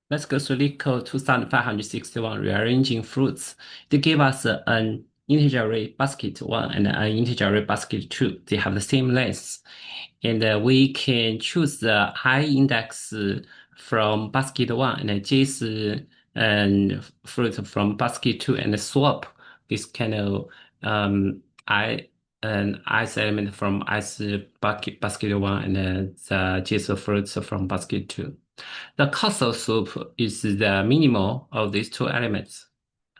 Let's go to LeetCode 2561, rearranging fruits. They give us an integer array basket 1 and an integer array basket 2. They have the same length. And we can choose the high index from basket 1 and this fruit from basket 2 and swap this kind of I an ice element from ice basket 1 and the JS fruits from basket 2. The cost of soup is the minimal of these two elements.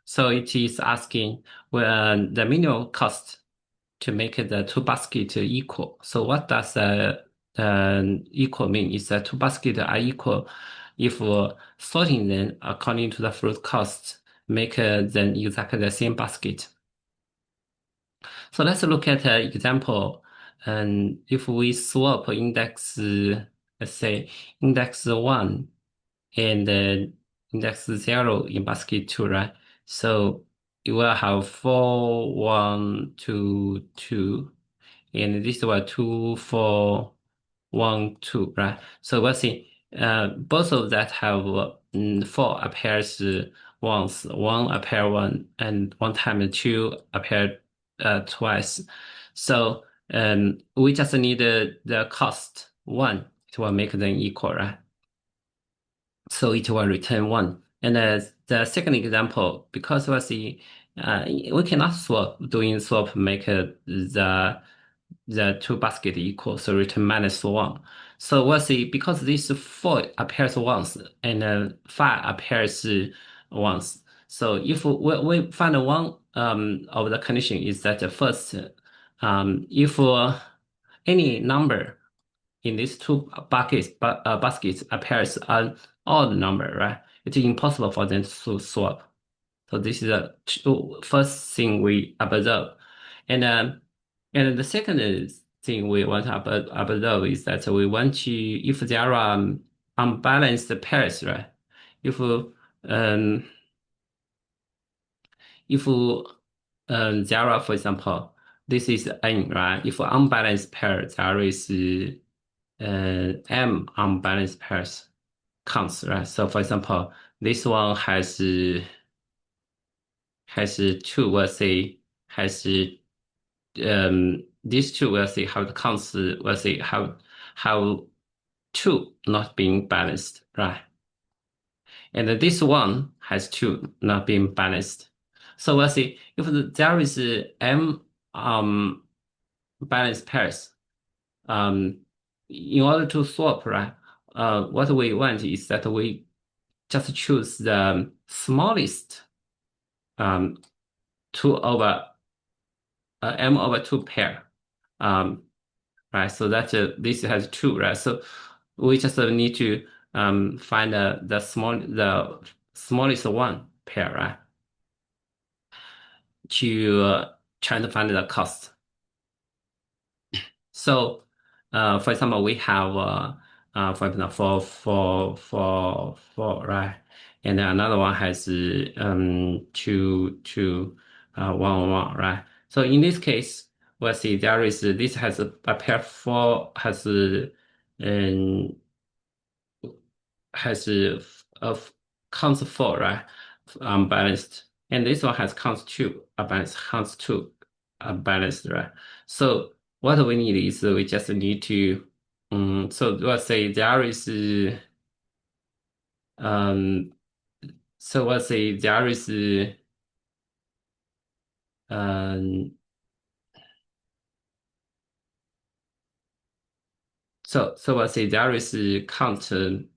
So it is asking when the minimal cost to make the two baskets equal. So what does equal mean? Is that two baskets are equal if sorting them according to the fruit cost, make them exactly the same basket. So let's look at an example. And if we swap index, let's say index 1 and index 0 in basket 2, right? So you will have 4, 1, 2, 2, and this will 2, 4, 1, 2, right? So we'll see both of that have 4 appears once, 1 appear one, and 1 time 2 appear twice. So we just need the cost 1 to make them equal, right? So it will return 1. And the second example, because we cannot swap, doing swap make the two basket equal, so return -1. So we'll see, because this 4 appears once and 5 appears once. So if we find one of the condition is that first, if any number in these two baskets appears an odd number, right? It's impossible for them to swap. So this is the first thing we observe. And and the second thing we want to observe is that we want to, if there are unbalanced pairs, right? If um if there are, for example, this is n, right? If unbalanced pair, there is m unbalanced pairs counts, right? So for example, this one has two, we'll say, has these two, we'll say, have the counts, we'll say, have two not being balanced, right? And this one has two not being balanced. So we'll see if there is m balanced pairs, um, in order to swap, right? What we want is that we just choose the smallest um, 2 over m over 2 pair, right? So that this has 2, right? So we just need to find the smallest one pair, right? To try to find the cost. So, for example, we have, for example, four, right? And then another one has two, 1, right? So in this case, we'll see there is this has a pair 4 um has counts 4, right? Balanced, and this one has counts 2, balanced, counts 2, balanced, right? So what we need is we just need to, so let's say there is, um, so let's say there is, um, so let's say there is count, um,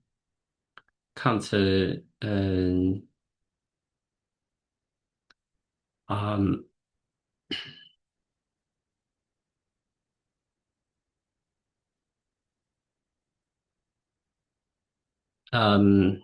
um,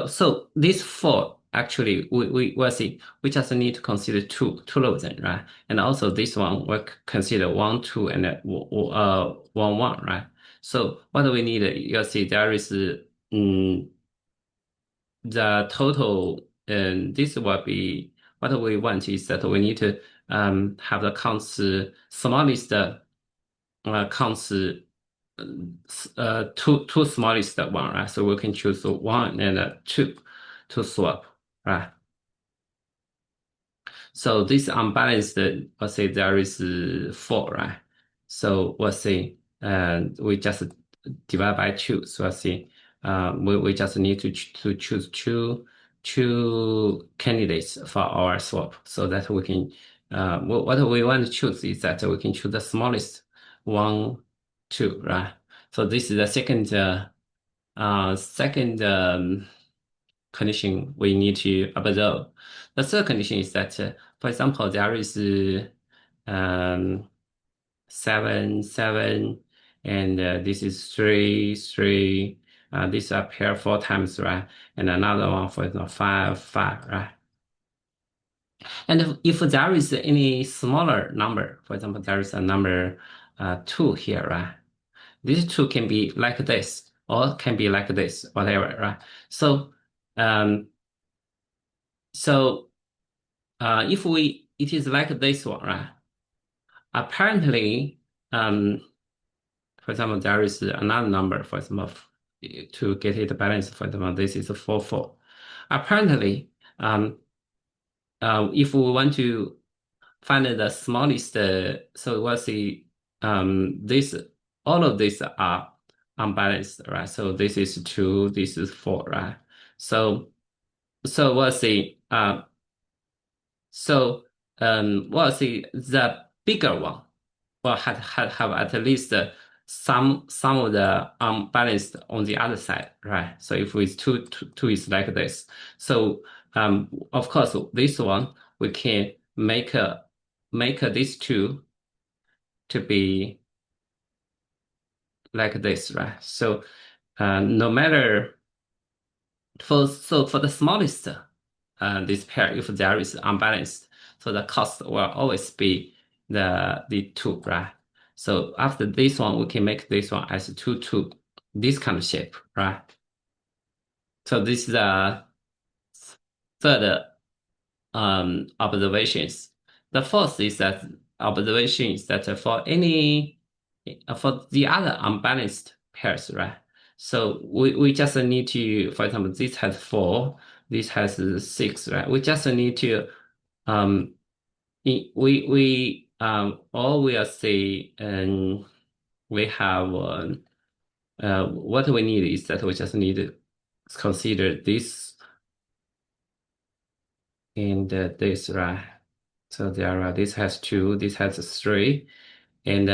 so these 4 actually we'll see. We just need to consider two of them, right? And also this one we'll consider 1, 2, and 1, 1, right? So what do we need? You'll see there is the total, and this will be what we want is that we need to have the counts smallest counts two smallest one, right? So we can choose one and two to swap, right? So this unbalanced, let's say there is four, right? So let's say we just divide by two. So let's see, we just need to choose two candidates for our swap so that we can what we want to choose is that we can choose the smallest one, two, right? So this is the second condition we need to observe. The third condition is that, for example, there is um, seven, seven, and this is three, three. These are pair four times, right? And another one, for example, five, five, right? And if there is any smaller number, for example, there is a number two here, right? These two can be like this or can be like this, whatever, right? So, um, so if it is like this one, right? Apparently, um, for example, there is another number, for example, to get it balanced, for example, this is 4, 4. Apparently, um, if we want to find the smallest, so we'll see, this, all of these are unbalanced, right? So this is 2, this is 4, right? So, we'll see, we'll see the bigger one will have at least some of the unbalanced on the other side, right? So if it's two is like this. So of course this one we can make these two to be like this, right? So no matter for the smallest this pair, if there is unbalanced, so the cost will always be the two, right? So after this one, we can make this one as two, this kind of shape, right? So this is the third observations. The fourth is that observation is that for the other unbalanced pairs, right? So we just need to, for example, this has 4, this has 6, right? We just need to um all we are say and we have what we need is that we just need to consider this and this, right? So there are this has 2, this has 3, and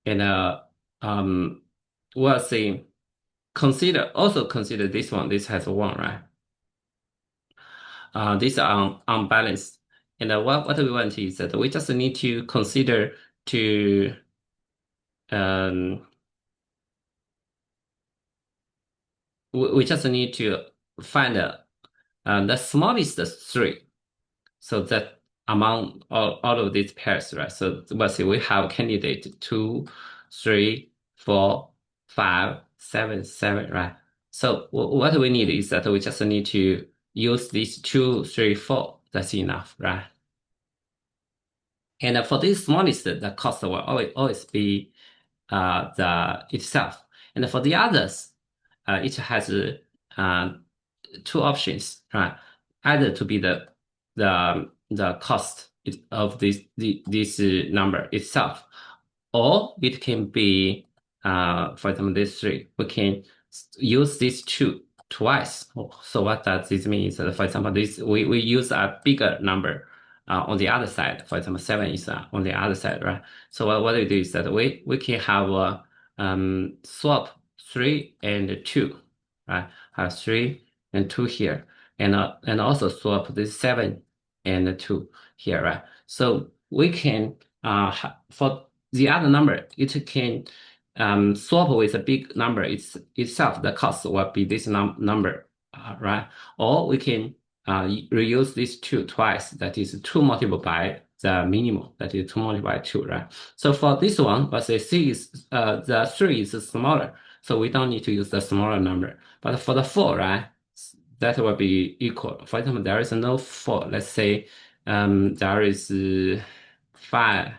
and we'll say consider this one. This has 1, right? These are unbalanced. And what we want is that we just need to consider to um, we just need to find the smallest 3. So that among all of these pairs, right? So let's see, we have candidate 2, 3, 4, 5, 7, 7, right? So what we need is that we just need to use these 2, 3, 4. That's enough, right? And for this smallest, the cost will always be the itself. And for the others, it has uh, two options, right? Either to be the cost of this number itself, or it can be, for example, this 3. We can use these 2 twice. So what does this mean? Is that, for example, this we use a bigger number on the other side. For example, 7 is on the other side, right? So what we do is that we can have swap 3 and 2, right? Have 3 and 2 here, and also swap this 7 and 2 here, right? So we can for the other number, it can swap with a big number itself. The cost will be this number, right? Or we can reuse these 2 twice. That is 2 multiplied by the minimum. That is 2 multiplied by 2, right? So for this one, let's say the 3 is smaller, so we don't need to use the smaller number. But for the 4, right, that will be equal. For example, there is no 4. Let's say there is 5.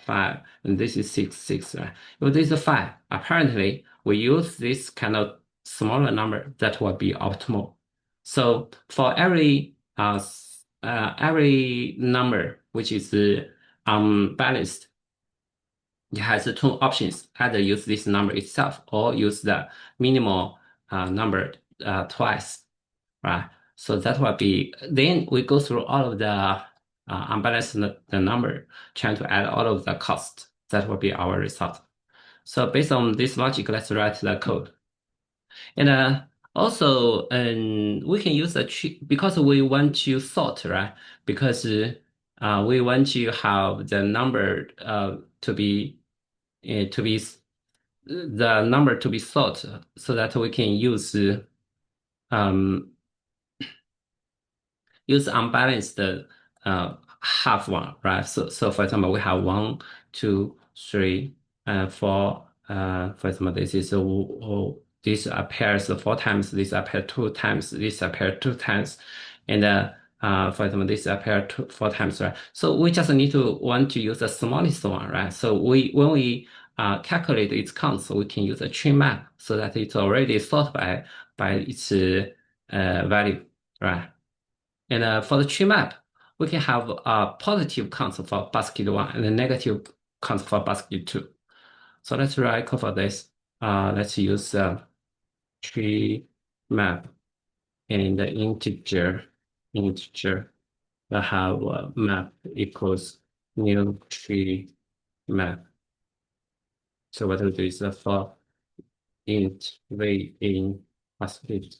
5, and this is 6, 6, right? If this is 5, apparently we use this kind of smaller number that will be optimal. So for every number which is unbalanced, it has two options: either use this number itself or use the minimal number twice, right? So that will be, then we go through all of the unbalanced the number, trying to add all of the cost. That will be our result. So based on this logic, let's write the code. And also, we can use a tree because we want to sort, right? Because we want to have the number to be the number to be sort so that we can um, use unbalanced half one, right? So for example, we have 1, 2, 3, 4. For example, this is this appears 4 times, this appears 2 times, this appears 2 times, and for example, this appears 4 times, right? So we just need to want to use the smallest one, right? So when we calculate its count, so we can use a tree map so that it's already sorted by its value, right? And for the tree map, we can have a positive count for basket one and a negative count for basket two. So let's write code for this. Let's use tree map and the integer. We have map equals new tree map. So what we do is for int v in basket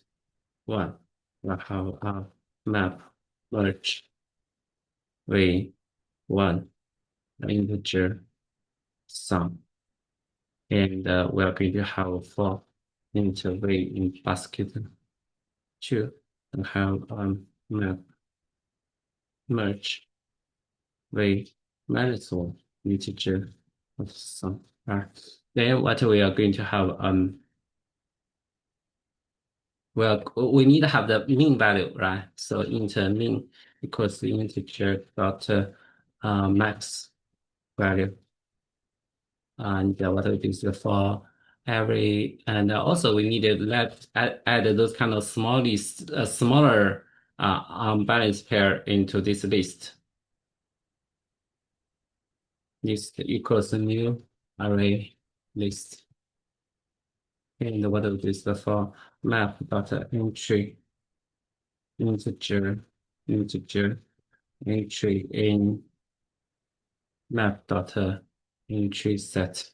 one, we have a map merge v1 integer sum, and we are going to have for int v in basket two and have map merge v minus one integer of sum. Right. Then what we are going to have well, we need to have the mean value, right? So int mean equals the integer dot max value, and what we do is for every, and also we need to add those kind of smaller unbalanced pair into this list. List equals new array list. And what we do is for map dot entry integer entry in map dot entry set.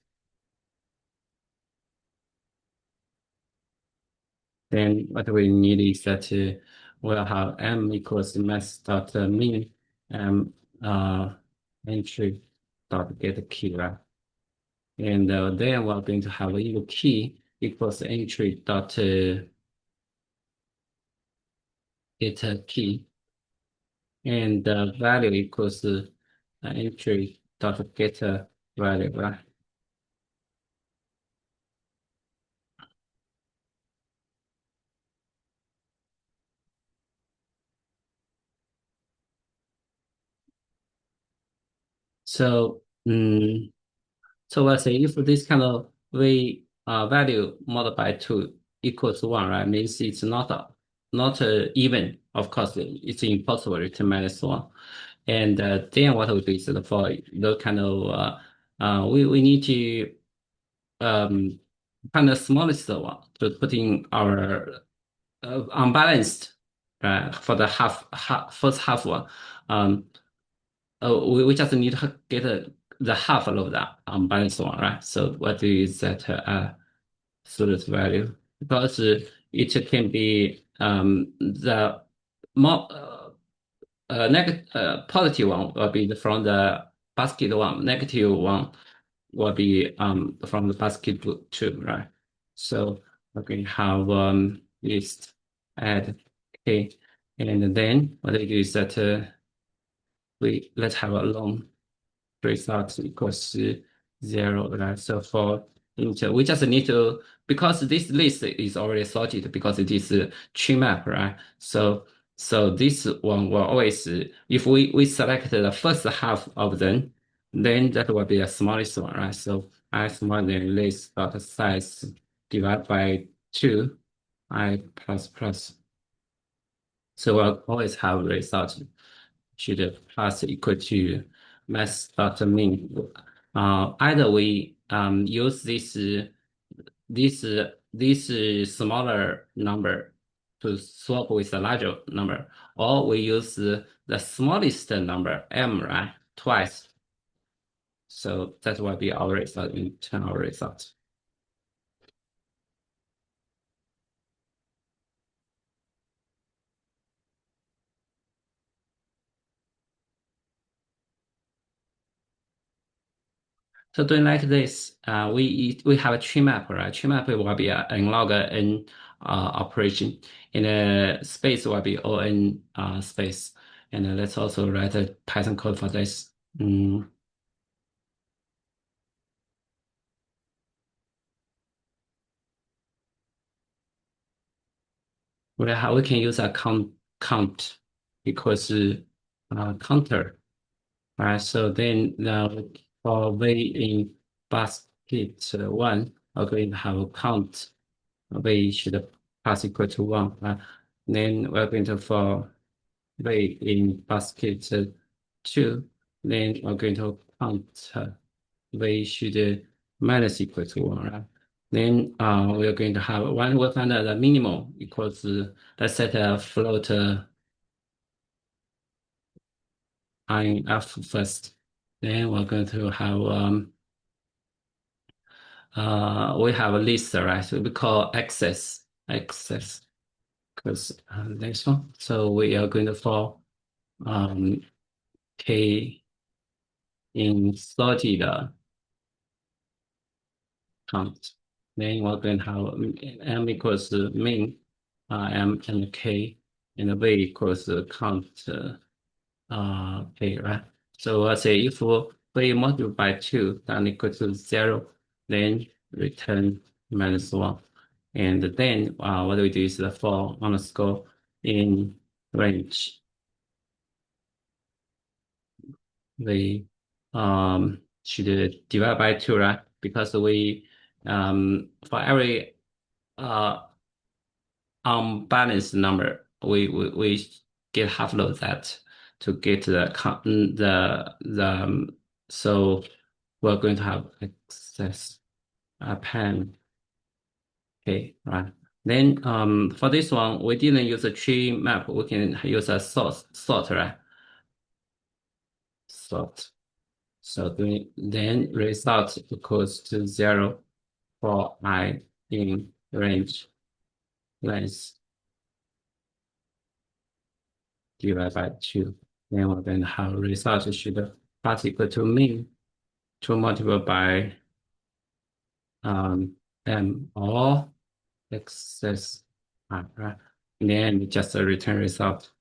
Then what we need is that we'll have m equals max dot mean entry dot get key, right? And then we're going to have a key equals entry dot get key, and the value equals entry dot get value, right? So, so let's say if this kind of value multiplied by 2 equals 1, right? Means it's not even. Of course, it's impossible to return -1. And then what we do is for the kind of we need to find the smallest one to put in our unbalanced, right? For the first half one. We just need to get the half of that unbalanced one, right? So what is that absolute value? Because it can be the more positive one will be from the basket one, negative one will be from the basket two, right? So we're going to have list add k, and then what it is that let's have a long result equals 0, right? So for int, we just need to, because this list is already sorted because it is a tree map, right? So this one will always, if we select the first half of them, then that will be the smallest one, right? So I smaller than this dot size divided by 2, I plus plus. So we'll always have result should plus equal to max dot mean. Either we use this smaller number to swap with a larger number, or we use the smallest number m, right, twice. So that will be our result, internal result. So doing like this, we have a tree map, right? Tree map will be a n-log n operation, and the space will be O n space. And let's also write a Python code for this. We can use a count equals counter. Right, so then for V in basket one, we're going to have a count. V should pass equal to one. Then we're going to for V in basket two, then we're going to count V should minus equal to one. Right? Then we're going to have one. We'll find out the minimum equals. Let's set a float in F first. Then we're going to have we have a list, right? So we call access, because this one. So we are going to for um, k in sorted count. Then we're going to have m equals min m and k, and v equals count k, right? So I'll say if we multiply by 2, then equal to 0, then return minus 1. And then what we do is the for underscore in range. We should divide by 2, right? Because we for every unbalanced number, we get half of that to get so we're going to have excess pen. Okay, right. Then for this one, we didn't use a tree map. We can use a sort, right? Sort. So then result equals to 0 for I in range length divided by 2. Then we're going to have result should pass equal to mean to multiply by m or excess, right? And then just a return result.